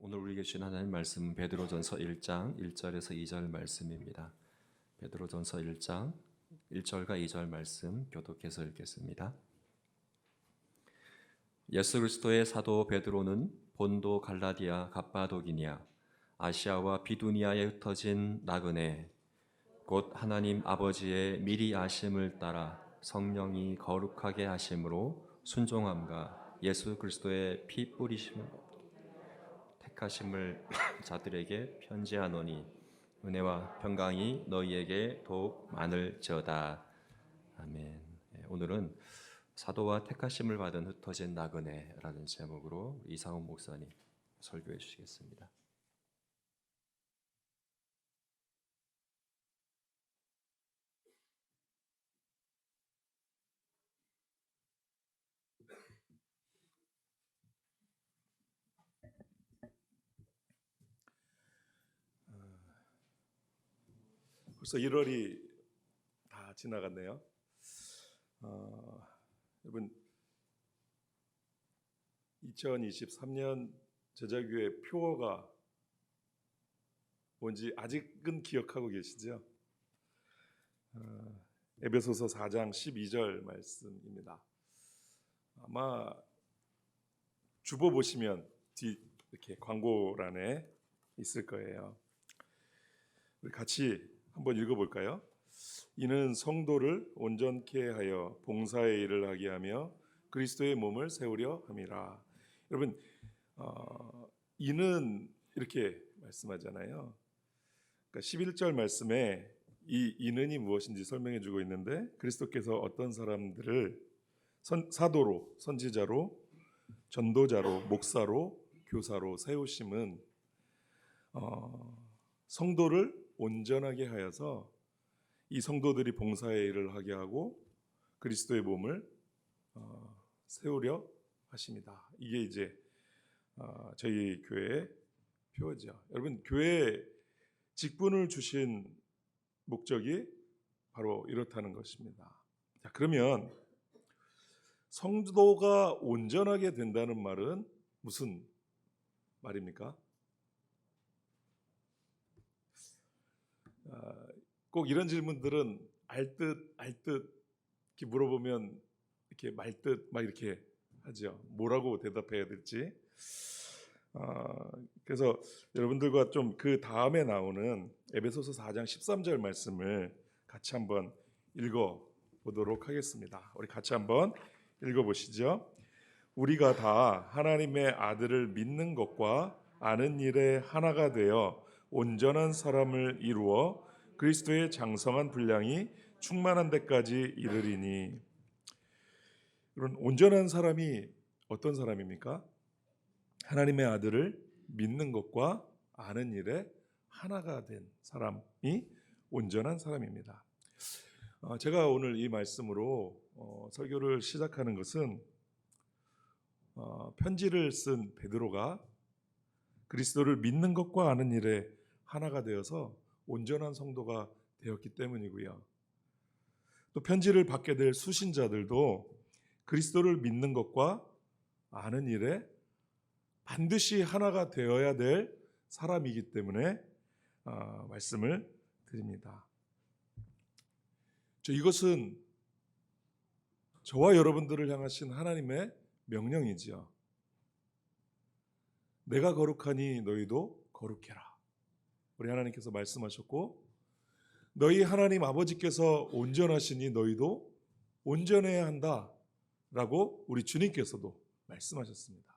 오늘 우리에게 주신 하나님 말씀은 베드로전서 1장 1절에서 2절 말씀입니다. 베드로전서 1장 1절과 2절 말씀 교독해서 읽겠습니다. 예수 그리스도의 사도 베드로는 본도, 갈라디아, 갑바도기니아, 아시아와 비두니아에 흩어진 나그네 곧 하나님 아버지의 미리 아심을 따라 성령이 거룩하게 하심으로 순종함과 예수 그리스도의 피 뿌리심을 택하심을 자들에게 편지하노니 은혜와 평강이 너희에게 더욱 많을지어다. 아멘. 오늘은 사도와 택하심을 받은 흩어진 나그네라는 제목으로 이상훈 목사님 설교해 주시겠습니다. 벌써 1월이 다 지나갔네요. 여러분 2023년 제자교회 표어가 뭔지 아직은 기억하고 계시죠? 에베소서 4장 12절 말씀입니다. 아마 주보 보시면 뒤 이렇게 광고란에 있을 거예요. 우리 같이 한번 읽어볼까요? 이는 성도를 온전케 하여 봉사의 일을 하게 하며 그리스도의 몸을 세우려 함이라. 여러분, 이는 이렇게 말씀하잖아요. 그러니까 11절 말씀에 이 이는이 무엇인지 설명해 주고 있는데, 그리스도께서 어떤 사람들을 사도로, 선지자로, 전도자로, 목사로, 교사로 세우심은 성도를 온전하게 하여서 이 성도들이 봉사의 일을 하게 하고 그리스도의 몸을 세우려 하십니다. 이게 이제 저희 교회의 표어죠. 여러분, 교회에 직분을 주신 목적이 바로 이렇다는 것입니다. 자, 그러면 성도가 온전하게 된다는 말은 무슨 말입니까? 꼭 이런 질문들은 알듯 이렇게 물어보면 이렇게 말듯 막 이렇게 하죠. 뭐라고 대답해야 될지. 그래서 여러분들과 좀 그 다음에 나오는 에베소서 4장 13절 말씀을 같이 한번 읽어보도록 하겠습니다. 우리 같이 한번 읽어보시죠. 우리가 다 하나님의 아들을 믿는 것과 아는 일에 하나가 되어 온전한 사람을 이루어 그리스도의 장성한 분량이 충만한 데까지 이르리니. 이런 온전한 사람이 어떤 사람입니까? 하나님의 아들을 믿는 것과 아는 일에 하나가 된 사람이 온전한 사람입니다. 제가 오늘 이 말씀으로 설교를 시작하는 것은 편지를 쓴 베드로가 그리스도를 믿는 것과 아는 일에 하나가 되어서 온전한 성도가 되었기 때문이고요. 또 편지를 받게 될 수신자들도 그리스도를 믿는 것과 아는 일에 반드시 하나가 되어야 될 사람이기 때문에 말씀을 드립니다. 이것은 저와 여러분들을 향하신 하나님의 명령이지요. 내가 거룩하니 너희도 거룩해라. 우리 하나님께서 말씀하셨고, 너희 하나님 아버지께서 온전하시니 너희도 온전해야 한다라고 우리 주님께서도 말씀하셨습니다.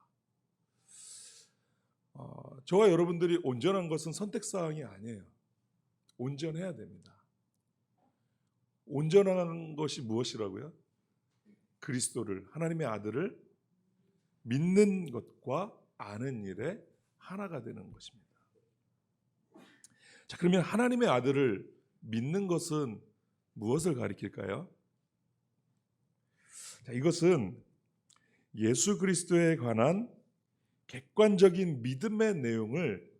저와 여러분들이 온전한 것은 선택사항이 아니에요. 온전해야 됩니다. 온전한 것이 무엇이라고요? 그리스도를, 하나님의 아들을 믿는 것과 아는 일에 하나가 되는 것입니다. 자, 그러면 하나님의 아들을 믿는 것은 무엇을 가리킬까요? 자, 이것은 예수 그리스도에 관한 객관적인 믿음의 내용을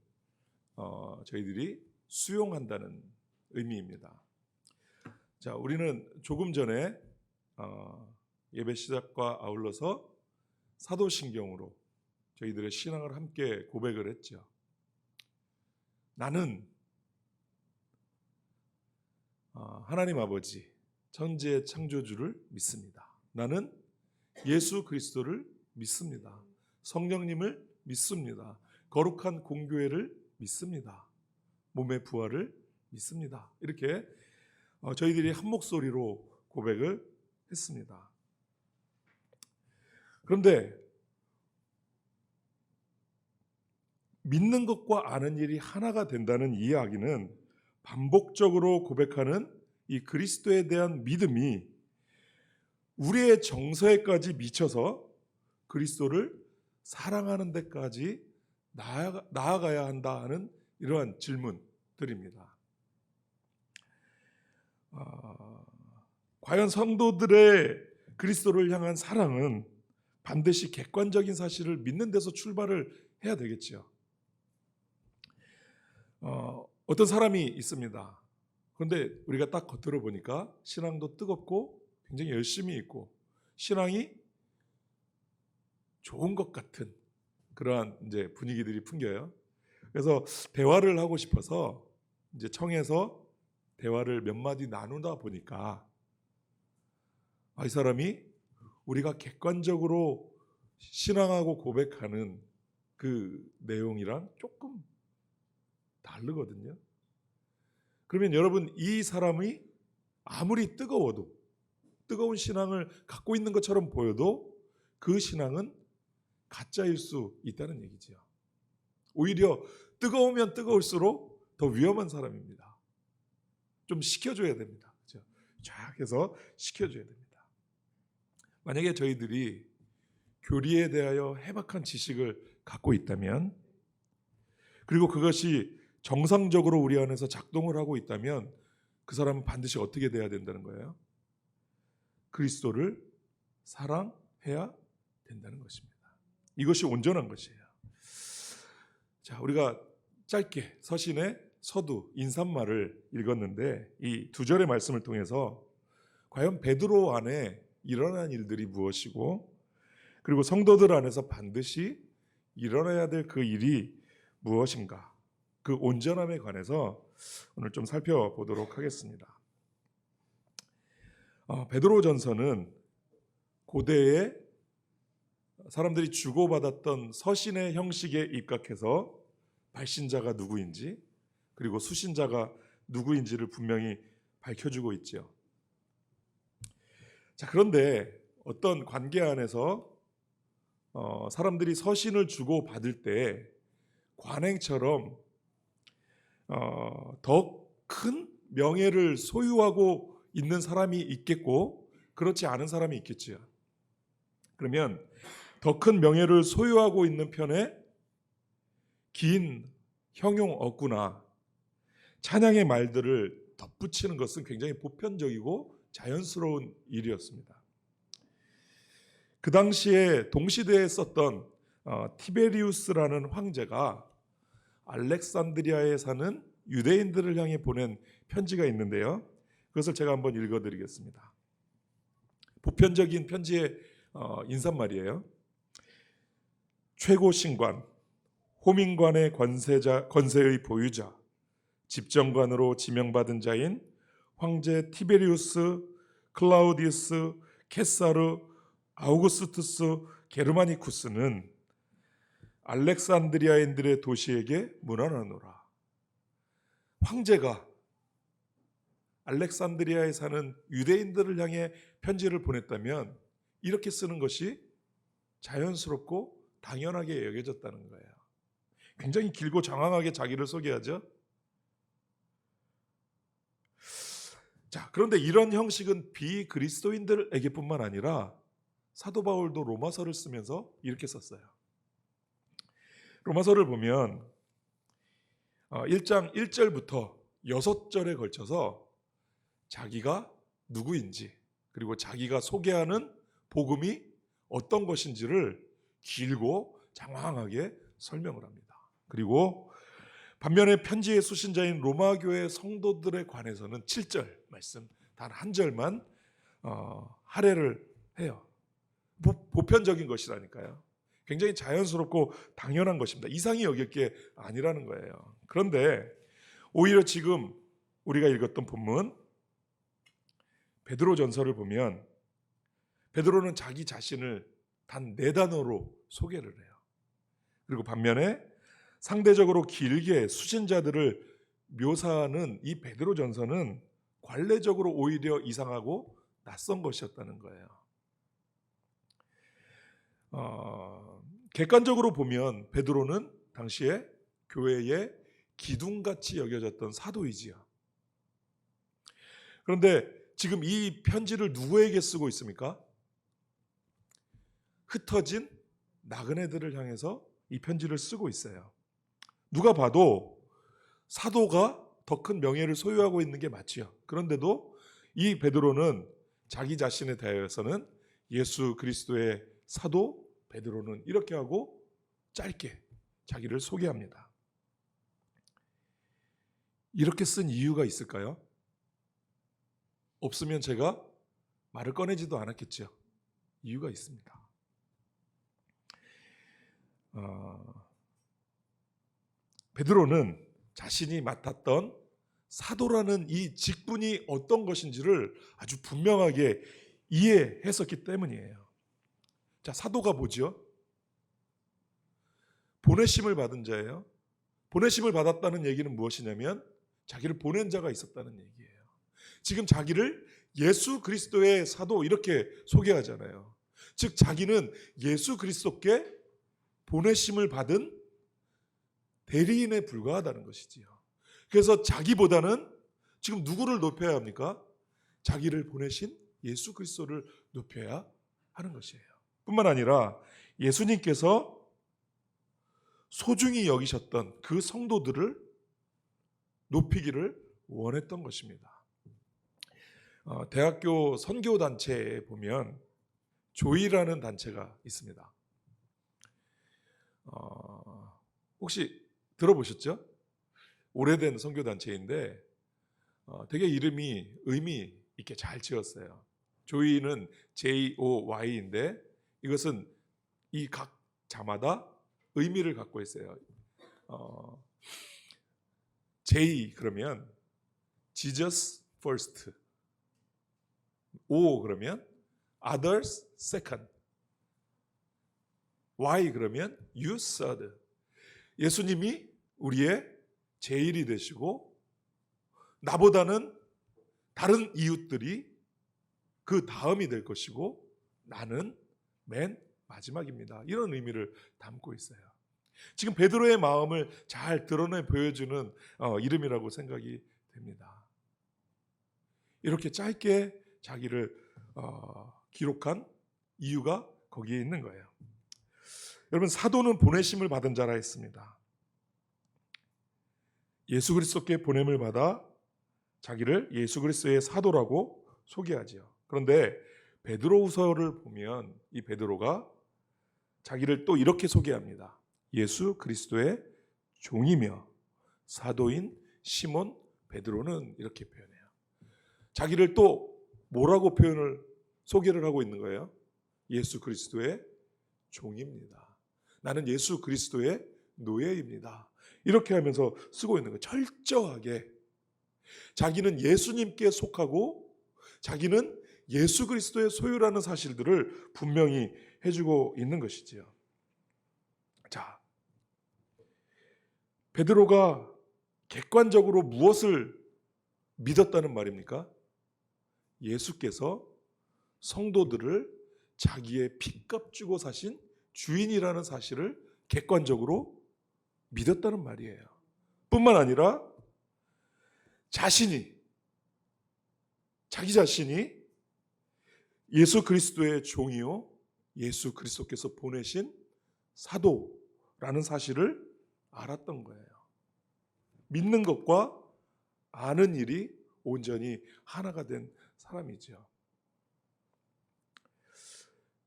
저희들이 수용한다는 의미입니다. 자, 우리는 조금 전에 예배 시작과 아울러서 사도신경으로 저희들의 신앙을 함께 고백을 했죠. 나는 하나님 아버지 천지의 창조주를 믿습니다. 나는 예수 그리스도를 믿습니다. 성령님을 믿습니다. 거룩한 공교회를 믿습니다. 몸의 부활을 믿습니다. 이렇게 저희들이 한 목소리로 고백을 했습니다. 그런데 믿는 것과 아는 일이 하나가 된다는 이 이야기는 반복적으로 고백하는 이 그리스도에 대한 믿음이 우리의 정서에까지 미쳐서 그리스도를 사랑하는 데까지 나아가야 한다 하는 이러한 질문들입니다. 과연 성도들의 그리스도를 향한 사랑은 반드시 객관적인 사실을 믿는 데서 출발을 해야 되겠죠. 어떤 사람이 있습니다. 그런데 우리가 딱 겉으로 보니까 신앙도 뜨겁고 굉장히 열심히 있고 신앙이 좋은 것 같은 그러한 이제 분위기들이 풍겨요. 그래서 대화를 하고 싶어서 이제 청해서 대화를 몇 마디 나누다 보니까 이 사람이 우리가 객관적으로 신앙하고 고백하는 그 내용이랑 조금 다르거든요. 그러면 여러분, 이 사람이 아무리 뜨거워도 뜨거운 신앙을 갖고 있는 것처럼 보여도 그 신앙은 가짜일 수 있다는 얘기죠. 오히려 뜨거우면 뜨거울수록 더 위험한 사람입니다. 좀 식혀줘야 됩니다. 그렇죠? 쫙 해서 식혀줘야 됩니다. 만약에 저희들이 교리에 대하여 해박한 지식을 갖고 있다면, 그리고 그것이 정상적으로 우리 안에서 작동을 하고 있다면 그 사람은 반드시 어떻게 돼야 된다는 거예요? 그리스도를 사랑해야 된다는 것입니다. 이것이 온전한 것이에요. 자, 우리가 짧게 서신의 서두 인사말을 읽었는데 이 두 절의 말씀을 통해서 과연 베드로 안에 일어난 일들이 무엇이고, 그리고 성도들 안에서 반드시 일어나야 될 그 일이 무엇인가, 그 온전함에 관해서 오늘 좀 살펴보도록 하겠습니다. 베드로전서는 고대에 사람들이 주고받았던 서신의 형식에 입각해서 발신자가 누구인지 그리고 수신자가 누구인지를 분명히 밝혀주고 있죠. 자, 그런데 어떤 관계 안에서 사람들이 서신을 주고받을 때 관행처럼 더 큰 명예를 소유하고 있는 사람이 있겠고 그렇지 않은 사람이 있겠지요. 그러면 더 큰 명예를 소유하고 있는 편에 긴 형용 어구나 찬양의 말들을 덧붙이는 것은 굉장히 보편적이고 자연스러운 일이었습니다. 그 당시에 동시대에 썼던 티베리우스라는 황제가 알렉산드리아에 사는 유대인들을 향해 보낸 편지가 있는데요. 그것을 제가 한번 읽어드리겠습니다. 보편적인 편지의 인사말이에요. 최고 신관, 호민관의 권세의 보유자, 집정관으로 지명받은 자인 황제 티베리우스, 클라우디우스, 케사르, 아우구스투스, 게르마니쿠스는 알렉산드리아인들의 도시에게 문안하노라. 황제가 알렉산드리아에 사는 유대인들을 향해 편지를 보냈다면 이렇게 쓰는 것이 자연스럽고 당연하게 여겨졌다는 거예요. 굉장히 길고 장황하게 자기를 소개하죠. 자, 그런데 이런 형식은 비그리스도인들에게뿐만 아니라 사도 바울도 로마서를 쓰면서 이렇게 썼어요. 로마서를 보면 1장 1절부터 6절에 걸쳐서 자기가 누구인지 그리고 자기가 소개하는 복음이 어떤 것인지를 길고 장황하게 설명을 합니다. 그리고 반면에 편지의 수신자인 로마 교회 성도들에 관해서는 7절 말씀 단 한 절만 할애를 해요. 보편적인 것이라니까요. 굉장히 자연스럽고 당연한 것입니다. 이상히 여길 게 아니라는 거예요. 그런데 오히려 지금 우리가 읽었던 본문 베드로전서를 보면 베드로는 자기 자신을 단 4단어로 소개를 해요. 그리고 반면에 상대적으로 길게 수신자들을 묘사하는 이 베드로전서는 관례적으로 오히려 이상하고 낯선 것이었다는 거예요. 객관적으로 보면 베드로는 당시에 교회의 기둥같이 여겨졌던 사도이지요. 그런데 지금 이 편지를 누구에게 쓰고 있습니까? 흩어진 나그네들을 향해서 이 편지를 쓰고 있어요. 누가 봐도 사도가 더 큰 명예를 소유하고 있는 게 맞지요. 그런데도 이 베드로는 자기 자신에 대해서는 예수 그리스도의 사도 베드로는 이렇게 하고 짧게 자기를 소개합니다. 이렇게 쓴 이유가 있을까요? 없으면 제가 말을 꺼내지도 않았겠죠. 이유가 있습니다. 베드로는 자신이 맡았던 사도라는 이 직분이 어떤 것인지를 아주 분명하게 이해했었기 때문이에요. 자, 사도가 뭐죠? 보내심을 받은 자예요. 보내심을 받았다는 얘기는 무엇이냐면 자기를 보낸 자가 있었다는 얘기예요. 지금 자기를 예수 그리스도의 사도 이렇게 소개하잖아요. 즉 자기는 예수 그리스도께 보내심을 받은 대리인에 불과하다는 것이지요. 그래서 자기보다는 지금 누구를 높여야 합니까? 자기를 보내신 예수 그리스도를 높여야 하는 것이에요. 뿐만 아니라 예수님께서 소중히 여기셨던 그 성도들을 높이기를 원했던 것입니다. 대학교 선교단체에 보면 조이라는 단체가 있습니다. 혹시 들어보셨죠? 오래된 선교단체인데 되게 이름이 의미 있게 잘 지었어요. 조이는 JOY인데 이것은 이 각 자마다 의미를 갖고 있어요. J 그러면 Jesus first, O 그러면 others second, Y 그러면 you third. 예수님이 우리의 제일이 되시고 나보다는 다른 이웃들이 그 다음이 될 것이고 나는 맨 마지막입니다. 이런 의미를 담고 있어요. 지금 베드로의 마음을 잘 드러내 보여주는 이름이라고 생각이 됩니다. 이렇게 짧게 자기를 기록한 이유가 거기에 있는 거예요. 여러분, 사도는 보내심을 받은 자라 했습니다. 예수 그리스도께 보냄을 받아 자기를 예수 그리스도의 사도라고 소개하지요. 그런데 베드로후서를 보면 이 베드로가 자기를 또 이렇게 소개합니다. 예수 그리스도의 종이며 사도인 시몬 베드로는 이렇게 표현해요. 자기를 또 뭐라고 소개를 하고 있는 거예요? 예수 그리스도의 종입니다. 나는 예수 그리스도의 노예입니다. 이렇게 하면서 쓰고 있는 거예요. 철저하게 자기는 예수님께 속하고 자기는 예수 그리스도의 소유라는 사실들을 분명히 해주고 있는 것이지요. 자, 베드로가 객관적으로 무엇을 믿었다는 말입니까? 예수께서 성도들을 자기의 피값 주고 사신 주인이라는 사실을 객관적으로 믿었다는 말이에요. 뿐만 아니라 자기 자신이 예수 그리스도의 종이요 예수 그리스도께서 보내신 사도라는 사실을 알았던 거예요. 믿는 것과 아는 일이 온전히 하나가 된 사람이죠.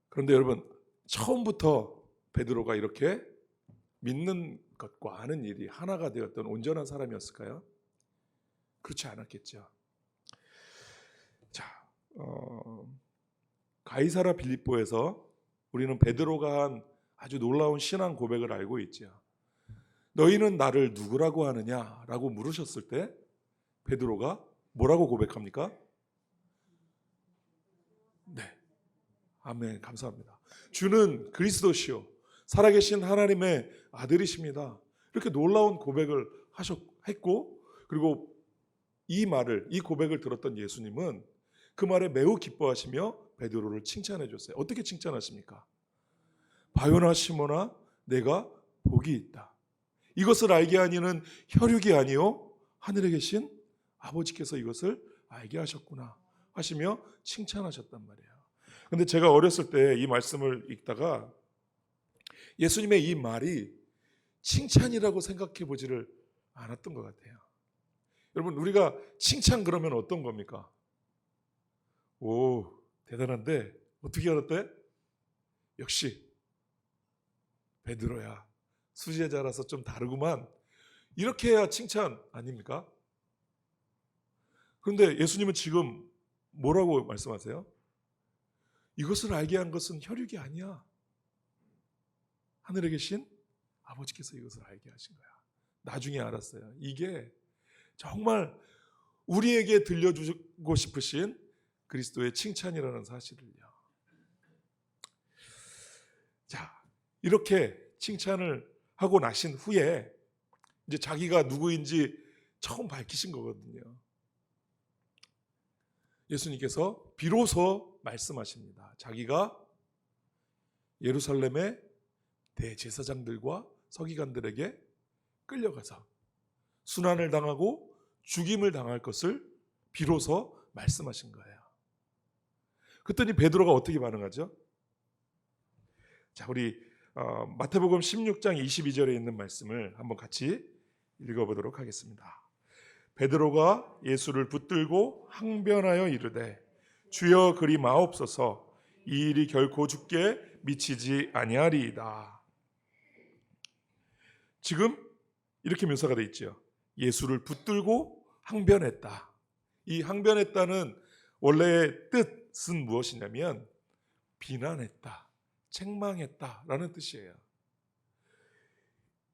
그런데 여러분, 처음부터 베드로가 이렇게 믿는 것과 아는 일이 하나가 되었던 온전한 사람이었을까요? 그렇지 않았겠죠. 자, 가이사라 빌립보에서 우리는 베드로가 한 아주 놀라운 신앙 고백을 알고 있죠. 너희는 나를 누구라고 하느냐라고 물으셨을 때 베드로가 뭐라고 고백합니까? 네. 아멘. 감사합니다. 주는 그리스도시요 살아계신 하나님의 아들이십니다. 이렇게 놀라운 고백을 했고, 그리고 이 고백을 들었던 예수님은 그 말에 매우 기뻐하시며 베드로를 칭찬해 줬어요. 어떻게 칭찬하십니까? 바요나 시몬아 내가 복이 있다. 이것을 알게 하니는 혈육이 아니요 하늘에 계신 아버지께서 이것을 알게 하셨구나 하시며 칭찬하셨단 말이에요. 근데 제가 어렸을 때 이 말씀을 읽다가 예수님의 이 말이 칭찬이라고 생각해 보지를 않았던 것 같아요. 여러분, 우리가 칭찬 그러면 어떤 겁니까? 오, 대단한데 어떻게 알았대? 역시 베드로야, 수제자라서 좀 다르구만. 이렇게 해야 칭찬 아닙니까? 그런데 예수님은 지금 뭐라고 말씀하세요? 이것을 알게 한 것은 혈육이 아니야. 하늘에 계신 아버지께서 이것을 알게 하신 거야. 나중에 알았어요. 이게 정말 우리에게 들려주고 싶으신 그리스도의 칭찬이라는 사실을요. 자, 이렇게 칭찬을 하고 나신 후에 이제 자기가 누구인지 처음 밝히신 거거든요. 예수님께서 비로소 말씀하십니다. 자기가 예루살렘의 대제사장들과 서기관들에게 끌려가서 순환을 당하고 죽임을 당할 것을 비로소 말씀하신 거예요. 그랬더니 베드로가 어떻게 반응하죠? 자, 우리 마태복음 16장 22절에 있는 말씀을 한번 같이 읽어보도록 하겠습니다. 베드로가 예수를 붙들고 항변하여 이르되 주여 그리 마옵소서 이 일이 결코 죽게 미치지 아니하리이다. 지금 이렇게 묘사가 되어 있죠. 예수를 붙들고 항변했다. 이 항변했다는 원래의 뜻은 무엇이냐면 비난했다, 책망했다라는 뜻이에요.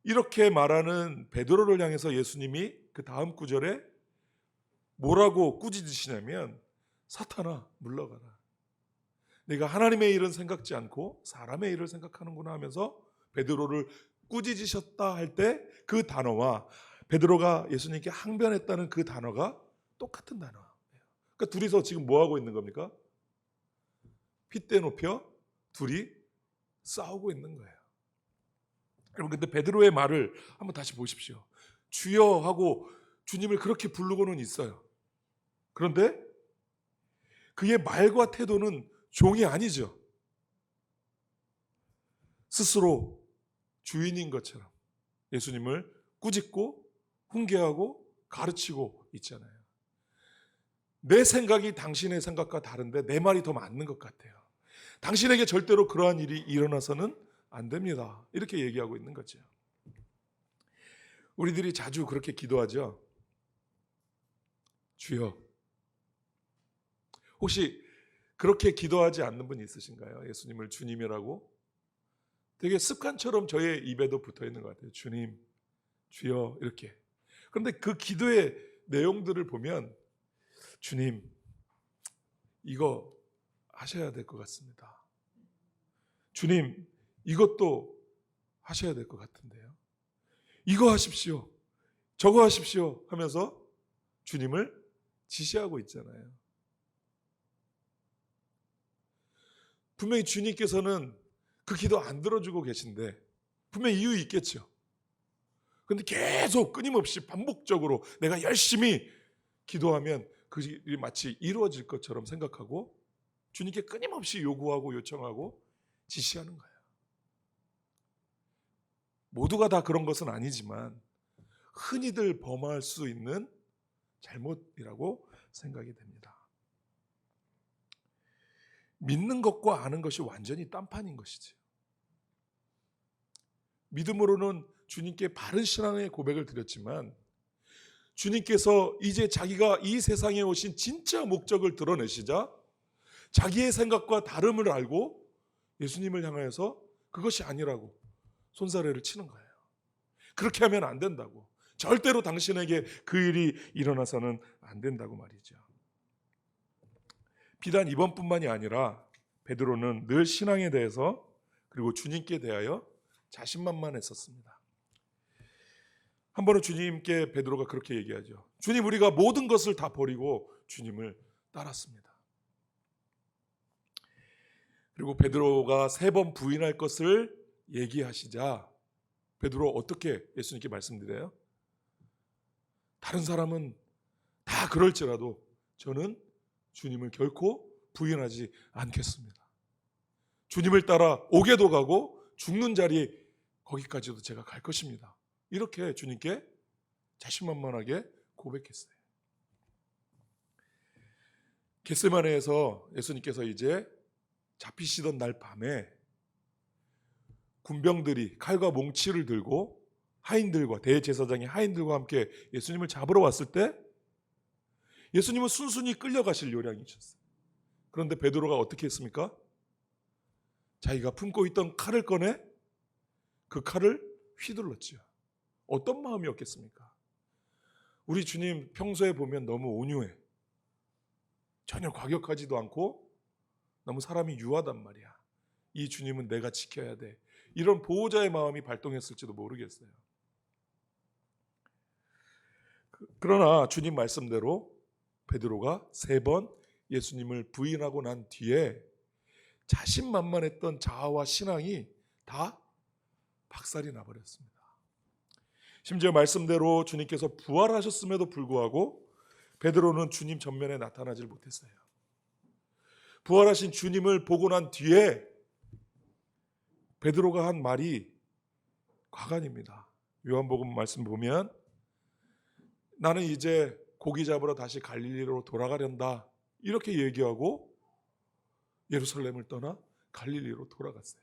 이렇게 말하는 베드로를 향해서 예수님이 그 다음 구절에 뭐라고 꾸짖으시냐면 사탄아 물러가라. 내가 하나님의 일은 생각지 않고 사람의 일을 생각하는구나 하면서 베드로를 꾸짖으셨다 할 때 그 단어와 베드로가 예수님께 항변했다는 그 단어가 똑같은 단어예요. 그러니까 둘이서 지금 뭐 하고 있는 겁니까? 핏대 높여 둘이 싸우고 있는 거예요. 여러분, 근데 베드로의 말을 한번 다시 보십시오. 주여 하고 주님을 그렇게 부르고는 있어요. 그런데 그의 말과 태도는 종이 아니죠. 스스로 주인인 것처럼 예수님을 꾸짖고 훈계하고 가르치고 있잖아요. 내 생각이 당신의 생각과 다른데 내 말이 더 맞는 것 같아요. 당신에게 절대로 그러한 일이 일어나서는 안 됩니다. 이렇게 얘기하고 있는 거죠. 우리들이 자주 그렇게 기도하죠. 주여. 혹시 그렇게 기도하지 않는 분 있으신가요? 예수님을 주님이라고? 되게 습관처럼 저의 입에도 붙어 있는 것 같아요. 주님, 주여 이렇게. 그런데 그 기도의 내용들을 보면 주님, 이거 하셔야 될 것 같습니다. 주님, 이것도 하셔야 될 것 같은데요. 이거 하십시오. 저거 하십시오 하면서 주님을 지시하고 있잖아요. 분명히 주님께서는 그 기도 안 들어주고 계신데 분명히 이유 있겠죠. 그런데 계속 끊임없이 반복적으로 내가 열심히 기도하면 그 일이 마치 이루어질 것처럼 생각하고 주님께 끊임없이 요구하고 요청하고 지시하는 거예요. 모두가 다 그런 것은 아니지만 흔히들 범할 수 있는 잘못이라고 생각이 됩니다. 믿는 것과 아는 것이 완전히 딴판인 것이죠. 믿음으로는 주님께 바른 신앙의 고백을 드렸지만 주님께서 이제 자기가 이 세상에 오신 진짜 목적을 드러내시자 자기의 생각과 다름을 알고 예수님을 향하여서 그것이 아니라고 손사래를 치는 거예요. 그렇게 하면 안 된다고. 절대로 당신에게 그 일이 일어나서는 안 된다고 말이죠. 비단 이번뿐만이 아니라 베드로는 늘 신앙에 대해서 그리고 주님께 대하여 자신만만했었습니다. 한 번은 주님께 베드로가 그렇게 얘기하죠. 주님, 우리가 모든 것을 다 버리고 주님을 따랐습니다. 그리고 베드로가 3번 부인할 것을 얘기하시자 베드로 어떻게 예수님께 말씀드려요? 다른 사람은 다 그럴지라도 저는 주님을 결코 부인하지 않겠습니다. 주님을 따라 옥에도 가고 죽는 자리 거기까지도 제가 갈 것입니다. 이렇게 주님께 자신만만하게 고백했어요. 겟세마네에서 예수님께서 이제 잡히시던 날 밤에 군병들이 칼과 몽치를 들고 하인들과 대제사장의 하인들과 함께 예수님을 잡으러 왔을 때 예수님은 순순히 끌려가실 요량이셨어요. 그런데 베드로가 어떻게 했습니까? 자기가 품고 있던 칼을 꺼내 그 칼을 휘둘렀지요. 어떤 마음이었겠습니까? 우리 주님 평소에 보면 너무 온유해. 전혀 과격하지도 않고 너무 사람이 유하단 말이야. 이 주님은 내가 지켜야 돼. 이런 보호자의 마음이 발동했을지도 모르겠어요. 그러나 주님 말씀대로 베드로가 3번 예수님을 부인하고 난 뒤에 자신만만했던 자아와 신앙이 다 박살이 나버렸습니다. 심지어 말씀대로 주님께서 부활하셨음에도 불구하고 베드로는 주님 전면에 나타나질 못했어요. 부활하신 주님을 보고 난 뒤에 베드로가 한 말이 과간입니다. 요한복음 말씀 보면 나는 이제 고기 잡으러 다시 갈릴리로 돌아가련다 이렇게 얘기하고 예루살렘을 떠나 갈릴리로 돌아갔어요.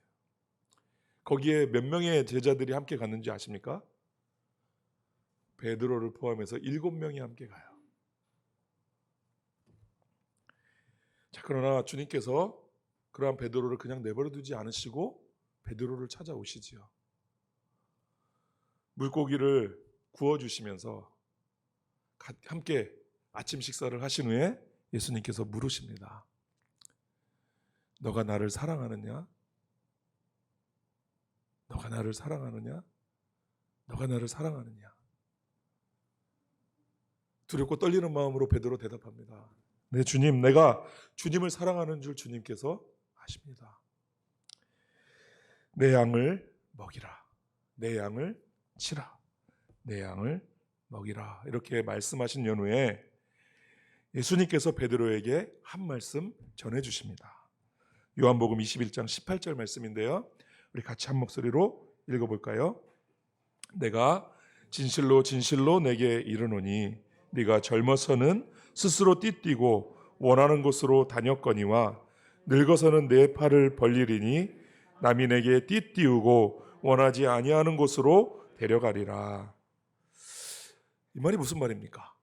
거기에 몇 명의 제자들이 함께 갔는지 아십니까? 베드로를 포함해서 7명이 함께 가요. 자, 그러나 주님께서 그러한 베드로를 그냥 내버려 두지 않으시고 베드로를 찾아오시지요. 물고기를 구워주시면서 함께 아침 식사를 하신 후에 예수님께서 물으십니다. 너가 나를 사랑하느냐? 너가 나를 사랑하느냐? 너가 나를 사랑하느냐? 두렵고 떨리는 마음으로 베드로 대답합니다. 네, 주님, 내가 주님을 사랑하는 줄 주님께서 아십니다. 내 양을 먹이라. 내 양을 치라. 내 양을 먹이라. 이렇게 말씀하신 연후에 예수님께서 베드로에게 한 말씀 전해주십니다. 요한복음 21장 18절 말씀인데요. 우리 같이 한 목소리로 읽어볼까요? 내가 진실로 진실로 내게 이르노니 네가 젊어서는 스스로 띠뛰고 원하는 곳으로 다녔거니와 늙어서는 내 팔을 벌리리니 남이 내게 띠띠우고 원하지 아니하는 곳으로 데려가리라. 이 말이 무슨 말입니까?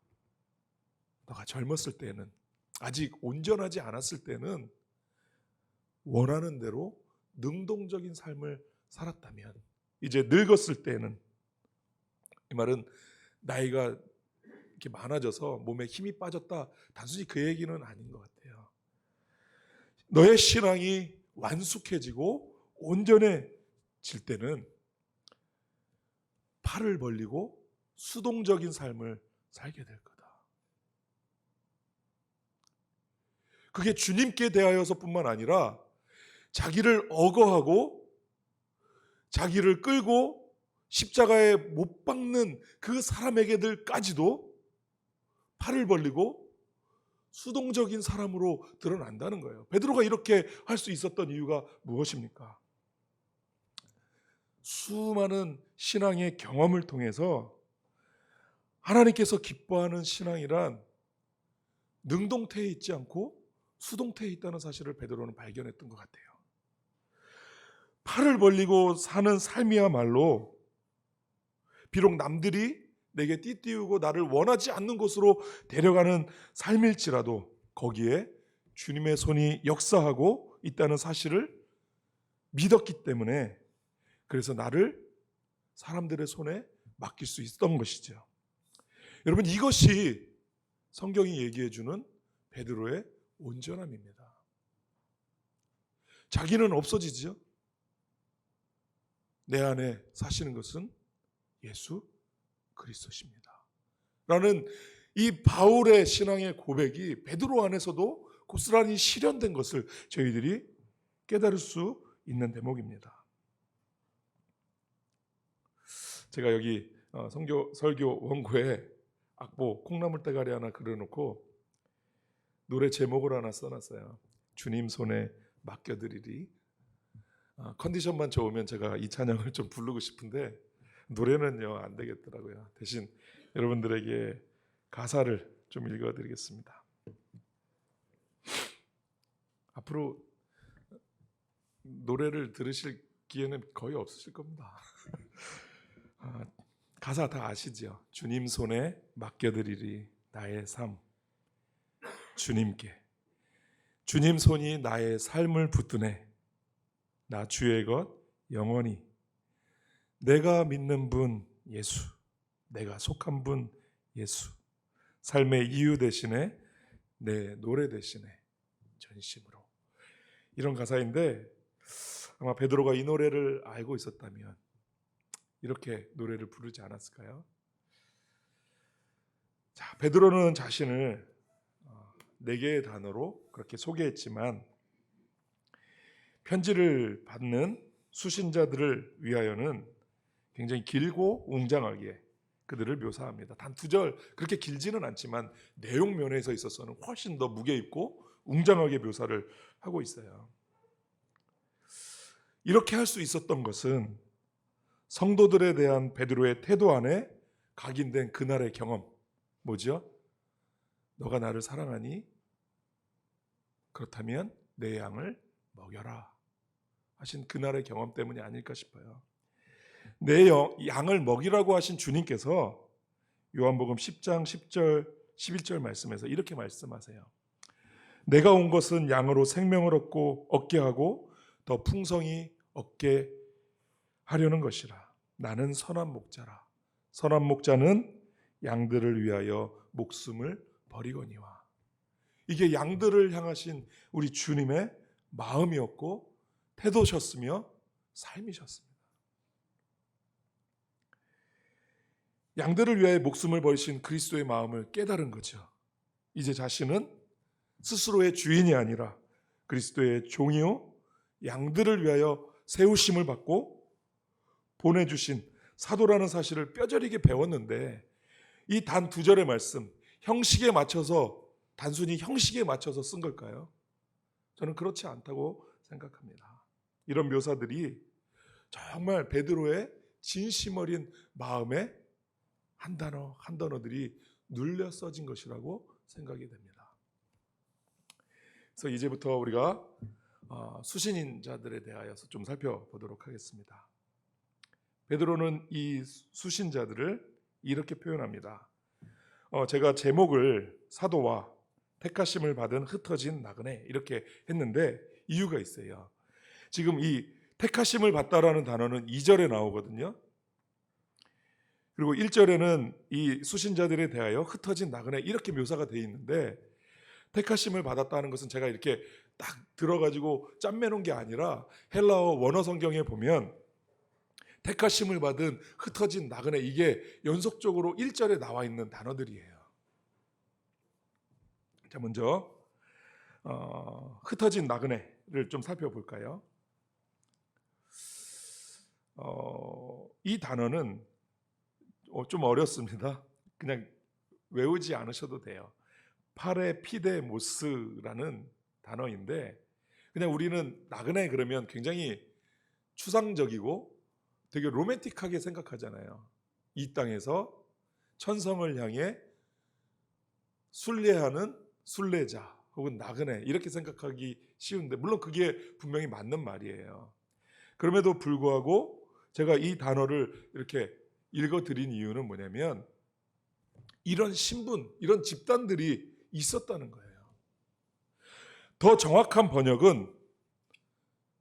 너가 젊었을 때는, 아직 온전하지 않았을 때는 원하는 대로 능동적인 삶을 살았다면 이제 늙었을 때는, 이 말은 나이가 이렇게 많아져서 몸에 힘이 빠졌다, 단순히 그 얘기는 아닌 것 같아요. 너의 신앙이 완숙해지고 온전해질 때는 팔을 벌리고 수동적인 삶을 살게 될 거다. 그게 주님께 대하여서뿐만 아니라 자기를 억어하고 자기를 끌고 십자가에 못 박는 그 사람에게들까지도 팔을 벌리고 수동적인 사람으로 드러난다는 거예요. 베드로가 이렇게 할 수 있었던 이유가 무엇입니까? 수많은 신앙의 경험을 통해서 하나님께서 기뻐하는 신앙이란 능동태에 있지 않고 수동태에 있다는 사실을 베드로는 발견했던 것 같아요. 팔을 벌리고 사는 삶이야말로 비록 남들이 내게 띠띠우고 나를 원하지 않는 곳으로 데려가는 삶일지라도 거기에 주님의 손이 역사하고 있다는 사실을 믿었기 때문에 그래서 나를 사람들의 손에 맡길 수 있었던 것이죠. 여러분, 이것이 성경이 얘기해 주는 베드로의 온전함입니다. 자기는 없어지죠. 내 안에 사시는 것은 예수 그리스도십니다. 라는 이 바울의 신앙의 고백이 베드로 안에서도 고스란히 실현된 것을 저희들이 깨달을 수 있는 대목입니다. 제가 여기 설교 원고에 악보 콩나물대가리 하나 그려놓고 노래 제목을 하나 써놨어요. 주님 손에 맡겨드리리. 컨디션만 좋으면 제가 이 찬양을 좀 부르고 싶은데 노래는요 안 되겠더라고요. 대신 여러분들에게 가사를 좀 읽어드리겠습니다. 앞으로 노래를 들으실 기회는 거의 없으실 겁니다. 가사 다 아시죠? 주님 손에 맡겨드리리 나의 삶 주님께. 주님 손이 나의 삶을 붙드네. 나 주의 것 영원히. 내가 믿는 분 예수, 내가 속한 분 예수. 삶의 이유 대신에 내 노래 대신에 전심으로. 이런 가사인데 아마 베드로가 이 노래를 알고 있었다면 이렇게 노래를 부르지 않았을까요? 자, 베드로는 자신을 4개의 단어로 그렇게 소개했지만 편지를 받는 수신자들을 위하여는 굉장히 길고 웅장하게 그들을 묘사합니다. 단 2절, 그렇게 길지는 않지만 내용 면에서 있어서는 훨씬 더 무게 있고 웅장하게 묘사를 하고 있어요. 이렇게 할 수 있었던 것은 성도들에 대한 베드로의 태도 안에 각인된 그날의 경험, 뭐죠? 너가 나를 사랑하니? 그렇다면 내 양을 먹여라 하신 그날의 경험 때문이 아닐까 싶어요. 내 양을 먹이라고 하신 주님께서 요한복음 10장 10절 11절 말씀에서 이렇게 말씀하세요. 내가 온 것은 양으로 생명을 얻게 하고 더 풍성히 얻게 하려는 것이라. 나는 선한 목자라. 선한 목자는 양들을 위하여 목숨을 버리거니와. 이게 양들을 향하신 우리 주님의 마음이었고 태도셨으며 삶이셨습니다. 양들을 위하여 목숨을 버리신 그리스도의 마음을 깨달은 거죠. 이제 자신은 스스로의 주인이 아니라 그리스도의 종이요 양들을 위하여 세우심을 받고 보내주신 사도라는 사실을 뼈저리게 배웠는데 이 단 2절의 말씀, 형식에 맞춰서 단순히 형식에 맞춰서 쓴 걸까요? 저는 그렇지 않다고 생각합니다. 이런 묘사들이 정말 베드로의 진심 어린 마음에 한 단어 한 단어들이 눌려 써진 것이라고 생각이 됩니다. 그래서 이제부터 우리가 수신자들에 대하여서 좀 살펴보도록 하겠습니다. 베드로는 이 수신자들을 이렇게 표현합니다. 제가 제목을 사도와 택하심을 받은 흩어진 나그네 이렇게 했는데 이유가 있어요. 지금 이 택하심을 받다라는 단어는 2절에 나오거든요. 그리고 1절에는 이 수신자들에 대하여 흩어진 나그네 이렇게 묘사가 되어 있는데 택하심을 받았다는 것은 제가 이렇게 딱 들어가지고 짬매놓은 게 아니라 헬라어 원어 성경에 보면 택하심을 받은 흩어진 나그네 이게 연속적으로 1절에 나와 있는 단어들이에요. 자, 먼저 흩어진 나그네를 좀 살펴볼까요? 이 단어는 좀 어렵습니다. 그냥 외우지 않으셔도 돼요. 파레피데모스라는 단어인데 그냥 우리는 나그네 그러면 굉장히 추상적이고 되게 로맨틱하게 생각하잖아요. 이 땅에서 천성을 향해 순례하는 순례자 혹은 나그네 이렇게 생각하기 쉬운데 물론 그게 분명히 맞는 말이에요. 그럼에도 불구하고 제가 이 단어를 이렇게 읽어드린 이유는 뭐냐면 이런 신분, 이런 집단들이 있었다는 거예요. 더 정확한 번역은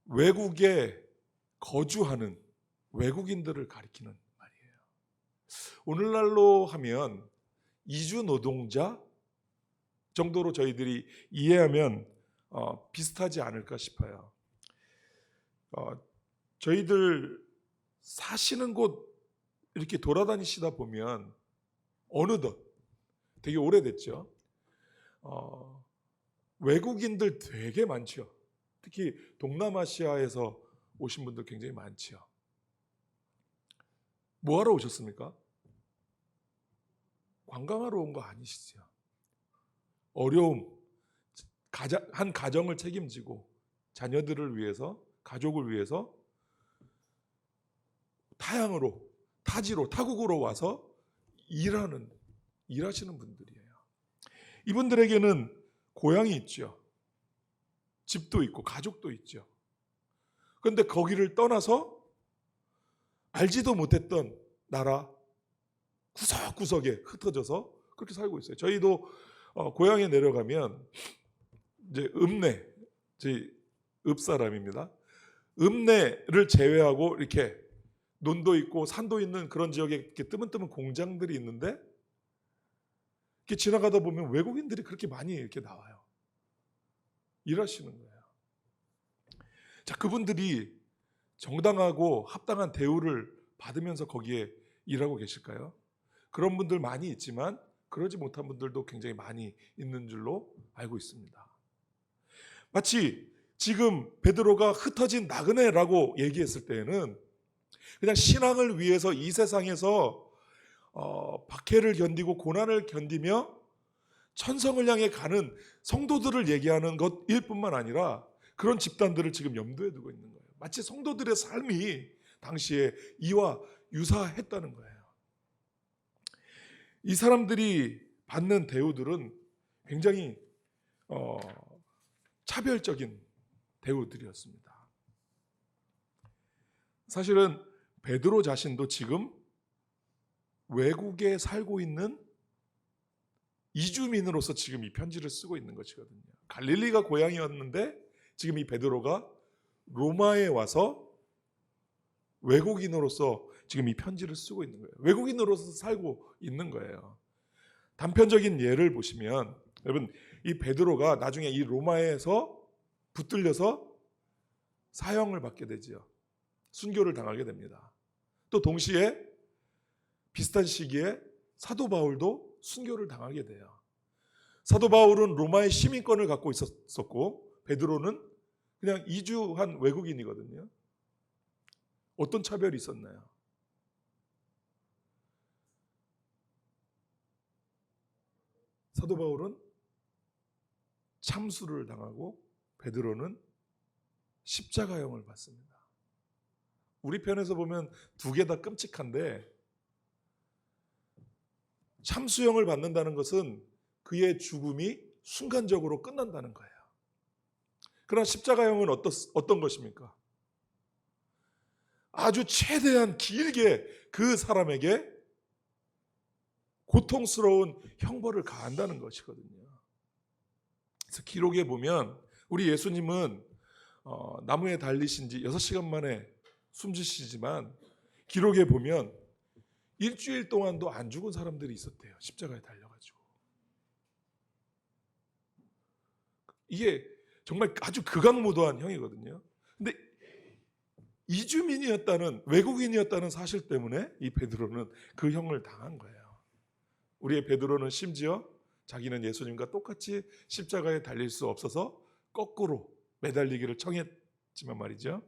외국의 거주하는 외국인들을 가리키는 말이에요. 오늘날로 하면 이주 노동자 정도로 저희들이 이해하면 비슷하지 않을까 싶어요. 저희들 사시는 곳 이렇게 돌아다니시다 보면 어느덧 되게 오래됐죠. 외국인들 되게 많죠. 특히 동남아시아에서 오신 분들 굉장히 많죠. 뭐하러 오셨습니까? 관광하러 온 거 아니시죠? 어려움, 한 가정을 책임지고 자녀들을 위해서, 가족을 위해서 타양으로, 타지로, 타국으로 와서 일하시는 분들이에요. 이분들에게는 고향이 있죠. 집도 있고 가족도 있죠. 그런데 거기를 떠나서 알지도 못했던 나라 구석구석에 흩어져서 그렇게 살고 있어요. 저희도 고향에 내려가면 이제 읍내, 저희 읍사람입니다. 읍내를 제외하고 이렇게 논도 있고 산도 있는 그런 지역에 이렇게 뜨문뜨문 공장들이 있는데 이렇게 지나가다 보면 외국인들이 그렇게 많이 이렇게 나와요. 일하시는 거예요. 자, 그분들이 정당하고 합당한 대우를 받으면서 거기에 일하고 계실까요? 그런 분들 많이 있지만 그러지 못한 분들도 굉장히 많이 있는 줄로 알고 있습니다. 마치 지금 베드로가 흩어진 나그네라고 얘기했을 때에는 그냥 신앙을 위해서 이 세상에서 박해를 견디고 고난을 견디며 천성을 향해 가는 성도들을 얘기하는 것일 뿐만 아니라 그런 집단들을 지금 염두에 두고 있는 거예요. 마치 성도들의 삶이 당시에 이와 유사했다는 거예요. 이 사람들이 받는 대우들은 굉장히 차별적인 대우들이었습니다. 사실은 베드로 자신도 지금 외국에 살고 있는 이주민으로서 지금 이 편지를 쓰고 있는 것이거든요. 갈릴리가 고향이었는데 지금 이 베드로가 로마에 와서 외국인으로서 지금 이 편지를 쓰고 있는 거예요. 외국인으로서 살고 있는 거예요. 단편적인 예를 보시면 여러분, 이 베드로가 나중에 이 로마에서 붙들려서 사형을 받게 되죠. 순교를 당하게 됩니다. 또 동시에 비슷한 시기에 사도 바울도 순교를 당하게 돼요. 사도 바울은 로마의 시민권을 갖고 있었고 베드로는 그냥 이주한 외국인이거든요. 어떤 차별이 있었나요? 사도 바울은 참수를 당하고 베드로는 십자가형을 받습니다. 우리 편에서 보면 두 개 다 끔찍한데 참수형을 받는다는 것은 그의 죽음이 순간적으로 끝난다는 거예요. 그러나 십자가형은 어떤 것입니까? 아주 최대한 길게 그 사람에게 고통스러운 형벌을 가한다는 것이거든요. 그래서 기록에 보면 우리 예수님은 나무에 달리신 지 6시간 만에 숨지시지만 기록에 보면 일주일 동안도 안 죽은 사람들이 있었대요. 십자가에 달려가지고. 이게 정말 아주 극악무도한 형이거든요. 근데 이주민이었다는, 외국인이었다는 사실 때문에 이 베드로는 그 형을 당한 거예요. 우리의 베드로는 심지어 자기는 예수님과 똑같이 십자가에 달릴 수 없어서 거꾸로 매달리기를 청했지만 말이죠.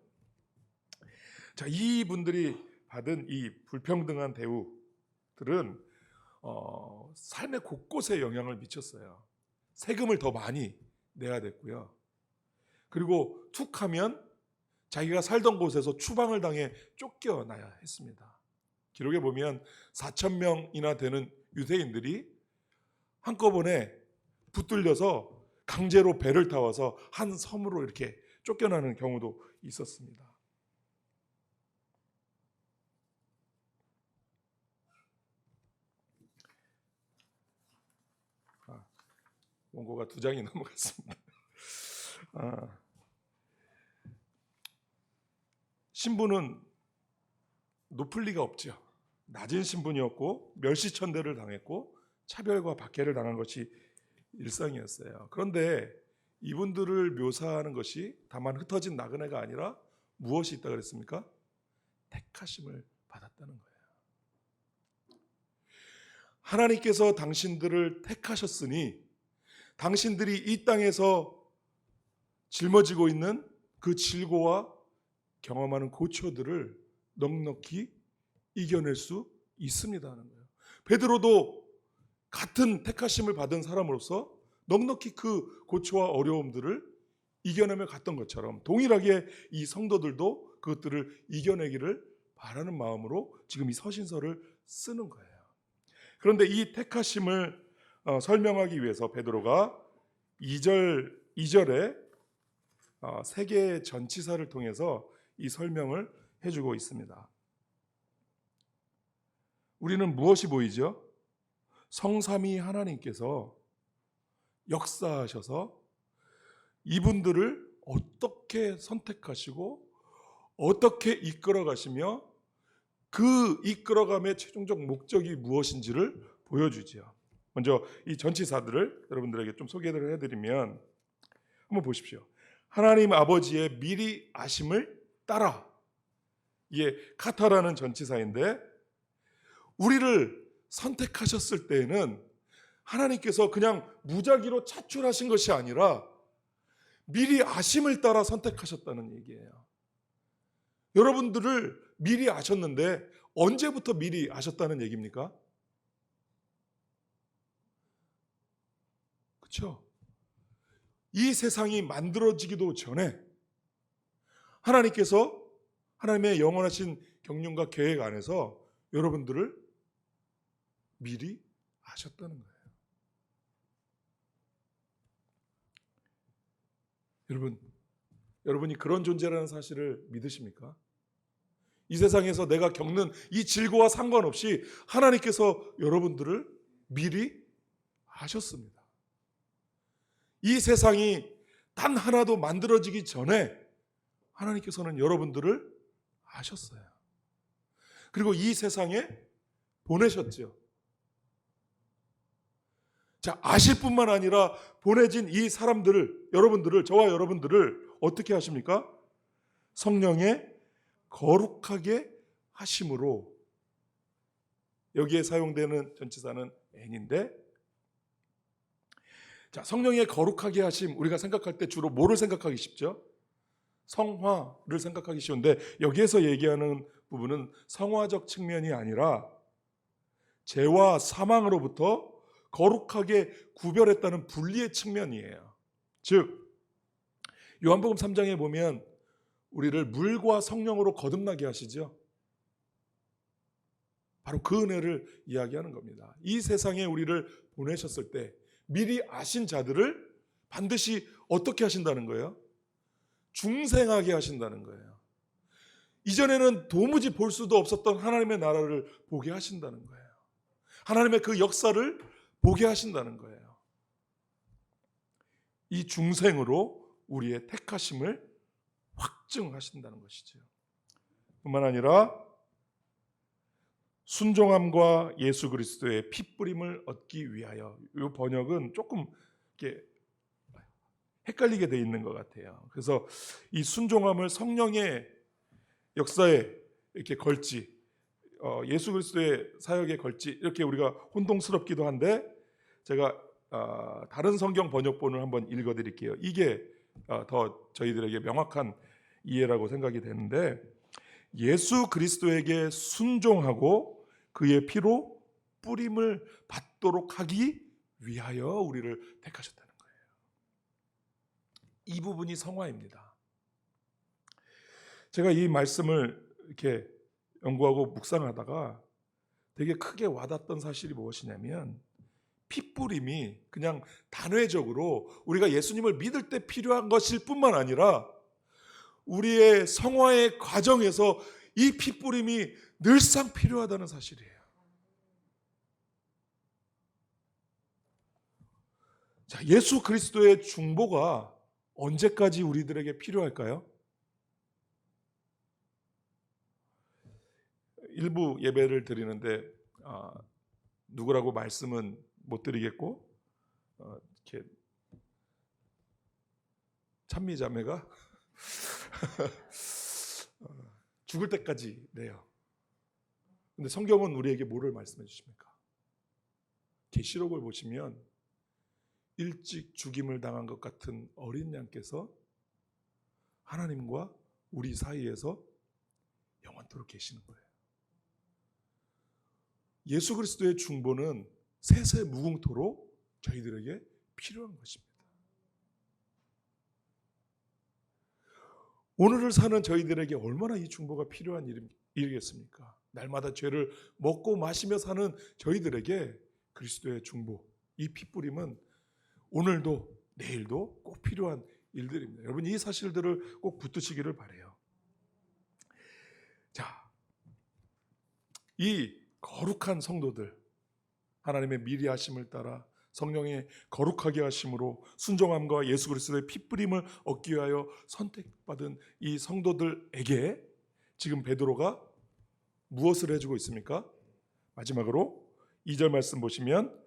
자, 이분들이 받은 이 불평등한 대우들은 삶의 곳곳에 영향을 미쳤어요. 세금을 더 많이 내야 됐고요. 그리고 툭하면 자기가 살던 곳에서 추방을 당해 쫓겨나야 했습니다. 기록에 보면 4,000명이나 되는 유대인들이 한꺼번에 붙들려서 강제로 배를 타와서 한 섬으로 이렇게 쫓겨나는 경우도 있었습니다. 원고가 2장이 넘어갔습니다. 신분은 높을 리가 없죠. 낮은 신분이었고 멸시천대를 당했고 차별과 박해를 당한 것이 일상이었어요. 그런데 이분들을 묘사하는 것이 다만 흩어진 나그네가 아니라 무엇이 있다 그랬습니까? 택하심을 받았다는 거예요. 하나님께서 당신들을 택하셨으니 당신들이 이 땅에서 짊어지고 있는 그 질고와 경험하는 고초들을 넉넉히 이겨낼 수 있습니다 하는 거예요. 베드로도 같은 택하심을 받은 사람으로서 넉넉히 그 고초와 어려움들을 이겨내며 갔던 것처럼 동일하게 이 성도들도 그것들을 이겨내기를 바라는 마음으로 지금 이 서신서를 쓰는 거예요. 그런데 이 택하심을 설명하기 위해서 베드로가 2절에 세 개의 전치사를 통해서 이 설명을 해주고 있습니다. 우리는 무엇이 보이죠? 성삼위 하나님께서 역사하셔서 이분들을 어떻게 선택하시고 어떻게 이끌어 가시며 그 이끌어감의 최종적 목적이 무엇인지를 보여주죠. 먼저 이 전치사들을 여러분들에게 좀 소개를 해드리면 한번 보십시오. 하나님 아버지의 미리 아심을 따라, 이게 카타라는 전치사인데 우리를 선택하셨을 때에는 하나님께서 그냥 무작위로 차출하신 것이 아니라 미리 아심을 따라 선택하셨다는 얘기예요. 여러분들을 미리 아셨는데 언제부터 미리 아셨다는 얘기입니까? 그렇죠? 이 세상이 만들어지기도 전에 하나님께서 하나님의 영원하신 경륜과 계획 안에서 여러분들을 미리 아셨다는 거예요. 여러분이 그런 존재라는 사실을 믿으십니까? 이 세상에서 내가 겪는 이 질고와 상관없이 하나님께서 여러분들을 미리 아셨습니다. 이 세상이 단 하나도 만들어지기 전에 하나님께서는 여러분들을 아셨어요. 그리고 이 세상에 보내셨죠. 자, 아실 뿐만 아니라 보내진 이 사람들을, 여러분들을, 저와 여러분들을 어떻게 하십니까? 성령의 거룩하게 하심으로, 여기에 사용되는 전치사는 n인데, 자, 성령의 거룩하게 하심, 우리가 생각할 때 주로 뭐를 생각하기 쉽죠? 성화를 생각하기 쉬운데 여기에서 얘기하는 부분은 성화적 측면이 아니라 죄와 사망으로부터 거룩하게 구별했다는 분리의 측면이에요. 즉 요한복음 3장에 보면 우리를 물과 성령으로 거듭나게 하시죠. 바로 그 은혜를 이야기하는 겁니다. 이 세상에 우리를 보내셨을 때 미리 아신 자들을 반드시 어떻게 하신다는 거예요? 중생하게 하신다는 거예요. 이전에는 도무지 볼 수도 없었던 하나님의 나라를 보게 하신다는 거예요. 하나님의 그 역사를 보게 하신다는 거예요. 이 중생으로 우리의 택하심을 확증하신다는 것이죠. 뿐만 아니라 순종함과 예수 그리스도의 핏뿌림을 얻기 위하여, 이 번역은 조금 이렇게 헷갈리게 돼 있는 것 같아요. 그래서 이 순종함을 성령의 역사에 이렇게 걸지, 예수 그리스도의 사역에 걸지, 이렇게 우리가 혼동스럽기도 한데 제가 다른 성경 번역본을 한번 읽어드릴게요. 이게 더 저희들에게 명확한 이해라고 생각이 되는데, 예수 그리스도에게 순종하고 그의 피로 뿌림을 받도록 하기 위하여 우리를 택하셨다는 거예요. 이 부분이 성화입니다. 제가 이 말씀을 이렇게 연구하고 묵상하다가 되게 크게 와닿던 사실이 무엇이냐면, 핏뿌림이 그냥 단회적으로 우리가 예수님을 믿을 때 필요한 것일 뿐만 아니라 우리의 성화의 과정에서 이 핏뿌림이 늘상 필요하다는 사실이에요. 자, 예수 그리스도의 중보가 언제까지 우리들에게 필요할까요? 일부 예배를 드리는데 누구라고 말씀은 못 드리겠고 이렇게 찬미자매가 죽을 때까지 내요. 근데 성경은 우리에게 뭐를 말씀해 주십니까? 계시록을 보시면 일찍 죽임을 당한 것 같은 어린 양께서 하나님과 우리 사이에서 영원토록 계시는 거예요. 예수 그리스도의 중보는 세세 무궁토록 저희들에게 필요한 것입니다. 오늘을 사는 저희들에게 얼마나 이 중보가 필요한 일이겠습니까? 날마다 죄를 먹고 마시며 사는 저희들에게 그리스도의 중보, 이 핏부림은 오늘도 내일도 꼭 필요한 일들입니다. 여러분, 이 사실들을 꼭 붙드시기를 바라요. 자, 이 거룩한 성도들, 하나님의 미리 하심을 따라 성령의 거룩하게 하심으로 순종함과 예수 그리스도의 핏부림을 얻기 위하여 선택받은 이 성도들에게 지금 베드로가 무엇을 해주고 있습니까? 마지막으로 2절 말씀 보시면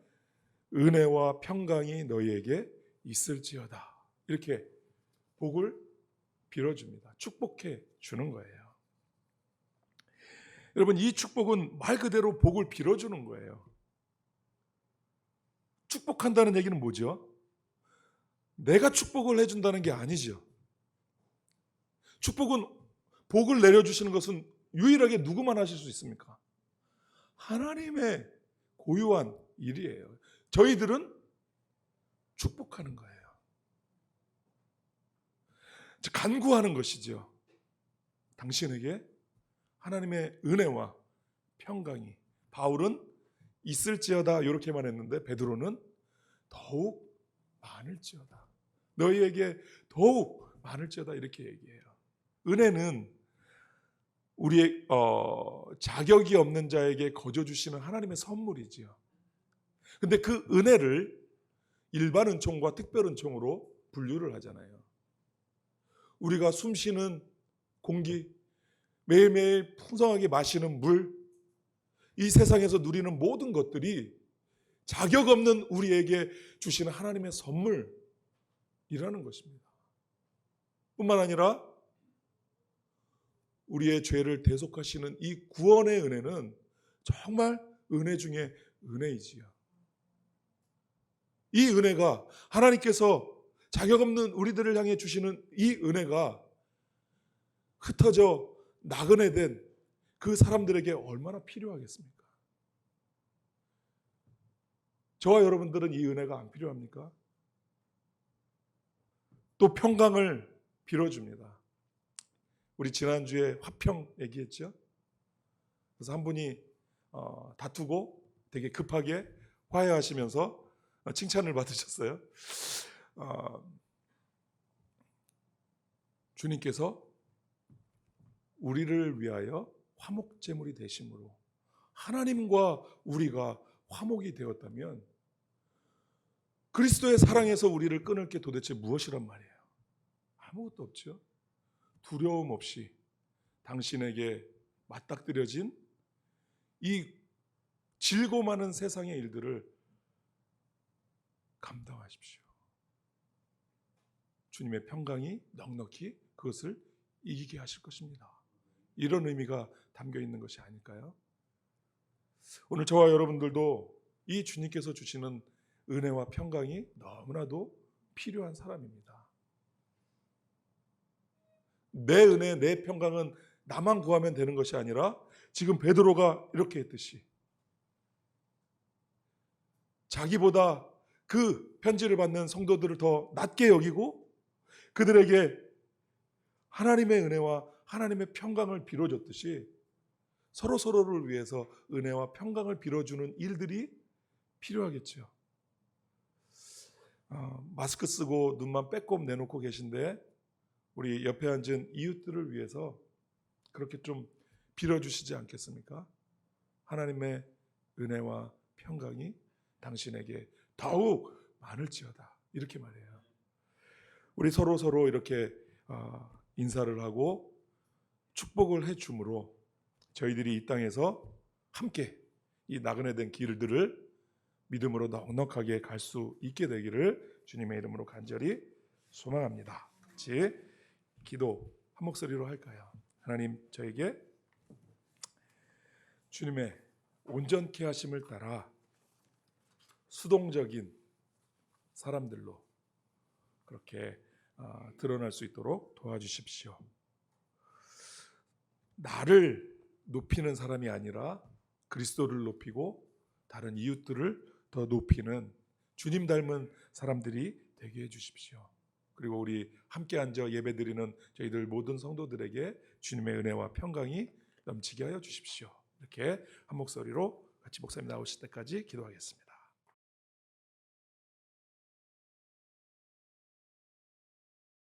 은혜와 평강이 너희에게 있을지어다, 이렇게 복을 빌어줍니다. 축복해 주는 거예요. 여러분, 이 축복은 말 그대로 복을 빌어주는 거예요. 축복한다는 얘기는 뭐죠? 내가 축복을 해준다는 게 아니죠. 축복은, 복을 내려주시는 것은 유일하게 누구만 하실 수 있습니까? 하나님의 고유한 일이에요. 저희들은 축복하는 거예요. 즉, 간구하는 것이죠. 당신에게 하나님의 은혜와 평강이, 바울은 있을지어다 이렇게만 했는데 베드로는 더욱 많을지어다, 너희에게 더욱 많을지어다 이렇게 얘기해요. 은혜는 우리의 자격이 없는 자에게 거저 주시는 하나님의 선물이지요. 근데 그 은혜를 일반 은총과 특별 은총으로 분류를 하잖아요. 우리가 숨쉬는 공기, 매일매일 풍성하게 마시는 물, 이 세상에서 누리는 모든 것들이 자격 없는 우리에게 주시는 하나님의 선물이라는 것입니다. 뿐만 아니라 우리의 죄를 대속하시는 이 구원의 은혜는 정말 은혜 중에 은혜이지요. 이 은혜가, 하나님께서 자격 없는 우리들을 향해 주시는 이 은혜가 흩어져 나그네 된 그 사람들에게 얼마나 필요하겠습니까? 저와 여러분들은 이 은혜가 안 필요합니까? 또 평강을 빌어줍니다. 우리 지난주에 화평 얘기했죠? 그래서 한 분이 다투고 되게 급하게 화해하시면서 칭찬을 받으셨어요. 주님께서 우리를 위하여 화목제물이 되심으로 하나님과 우리가 화목이 되었다면 그리스도의 사랑에서 우리를 끊을 게 도대체 무엇이란 말이에요? 아무것도 없죠. 두려움 없이 당신에게 맞닥뜨려진 이 질고 많은 세상의 일들을 감당하십시오. 주님의 평강이 넉넉히 그것을 이기게 하실 것입니다. 이런 의미가 담겨 있는 것이 아닐까요? 오늘 저와 여러분들도 이 주님께서 주시는 은혜와 평강이 너무나도 필요한 사람입니다. 내 은혜, 내 평강은 나만 구하면 되는 것이 아니라 지금 베드로가 이렇게 했듯이 자기보다 그 편지를 받는 성도들을 더 낮게 여기고 그들에게 하나님의 은혜와 하나님의 평강을 빌어줬듯이 서로를 위해서 은혜와 평강을 빌어주는 일들이 필요하겠죠. 마스크 쓰고 눈만 빼꼼 내놓고 계신데 우리 옆에 앉은 이웃들을 위해서 그렇게 좀 빌어주시지 않겠습니까? 하나님의 은혜와 평강이 당신에게 더욱 많을지어다, 이렇게 말해요. 우리 서로 이렇게 인사를 하고 축복을 해줌으로 저희들이 이 땅에서 함께 이 나그네 된 길들을 믿음으로 넉넉하게 갈 수 있게 되기를 주님의 이름으로 간절히 소망합니다. 같이 기도 한 목소리로 할까요? 하나님, 저에게 주님의 온전케 하심을 따라 수동적인 사람들로 그렇게 드러날 수 있도록 도와주십시오. 나를 높이는 사람이 아니라 그리스도를 높이고 다른 이웃들을 더 높이는 주님 닮은 사람들이 되게 해주십시오. 그리고 우리 함께 앉아 예배드리는 저희들 모든 성도들에게 주님의 은혜와 평강이 넘치게 하여 주십시오. 이렇게 한 목소리로 같이 목사님 나오실 때까지 기도하겠습니다.